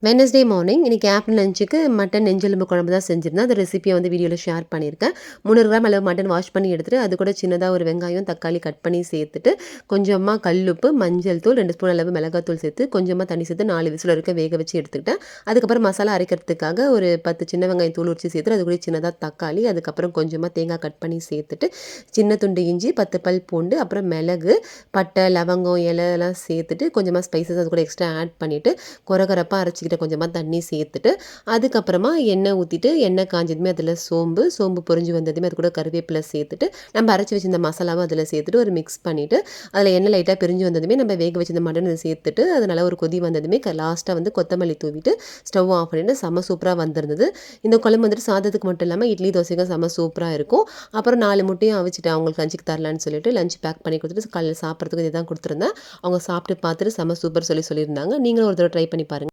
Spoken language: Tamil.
வெட்னஸ்டே மார்னிங் இன்னைக்கு ஆஃப்டர்நூன் லஞ்சுக்கு மட்டன் நெஞ்செலும்பு குழம்பு தான் செஞ்சிருந்தேன். அந்த ரெசிபியை வந்து வீடியோவில் ஷேர் பண்ணியிருக்கேன். 300 கிராம் அளவு மட்டன் வாஷ் பண்ணி எடுத்துட்டு அது கூட சின்னதாக ஒரு வெங்காயம் தக்காளி கட் பண்ணி சேர்த்துட்டு கொஞ்சமாக கல்லுப்பு மஞ்சள் தூள் 2 ஸ்பூன் அளவு மிளகாத்தூள் சேர்த்து கொஞ்சமாக தண்ணி சேர்த்து 4 விசில் வரைக்கும் வேக வச்சு எடுத்துக்கிட்டேன். அதுக்கப்புறம் மசாலா அரைக்கிறதுக்காக ஒரு 10 சின்ன வெங்காயம் தூள் உரிச்சு சேர்த்துட்டு அது கூட சின்னதாக தக்காளி அதுக்கப்புறம் கொஞ்சமாக தேங்காய் கட் பண்ணி சேர்த்துட்டு சின்ன துண்டு இஞ்சி 10 பல் பூண்டு அப்புறம் மிளகு பட்டை லவங்கம் இலையெல்லாம் சேர்த்துட்டு கொஞ்சமாக ஸ்பைசஸ் அது கூட எக்ஸ்ட்ரா ஆட் பண்ணிவிட்டு கொரகொரப்பாக அரைச்சிக்கிட்டு கொஞ்சமாக தண்ணி சேர்த்துட்டு அதுக்கப்புறமா எண்ணெய் ஊற்றிட்டு எண்ணெய் காஞ்சதுமே அதில் சோம்பு பொரிஞ்சு வந்ததுமே அது கூட கருவேப்பிலை சேர்த்துட்டு நம்ம அரைச்சி வச்சிருந்த மசாலாவும் அதில் சேர்த்துட்டு ஒரு மிக்ஸ் பண்ணிவிட்டு அதில் எண்ணெய் லைட்டாக பிரிஞ்சு வந்ததுமே நம்ம வேக வச்சிருந்த மட்டன் சேர்த்துட்டு அது நல்லா ஒரு கொதி வந்ததுமே லாஸ்ட்டாக வந்து கொத்தமல்லி தூவிட்டு ஸ்டவ் ஆஃப் பண்ணிட்டு செம்ம சூப்பராக வந்திருந்தது. இந்த குழம்பு வந்துட்டு சாதத்துக்கு மட்டும் இல்லாமல் இட்லி தோசைக்கும் செம்ம சூப்பராக இருக்கும். அப்புறம் 4 முட்டையும் அவிச்சிட்டு அவங்களுக்கு லஞ்சுக்கு தரலான்னு சொல்லிட்டு லஞ்ச் பேக் பண்ணி கொடுத்துட்டு காலையில் சாப்பிட்றதுக்கு இதை தான் கொடுத்துருந்தேன். அவங்க சாப்பிட்டு பார்த்துட்டு செம்ம சூப்பர் சொல்லியிருந்தாங்க. நீங்களும் ஒரு தடவை ட்ரை பண்ணி பாருங்கள்.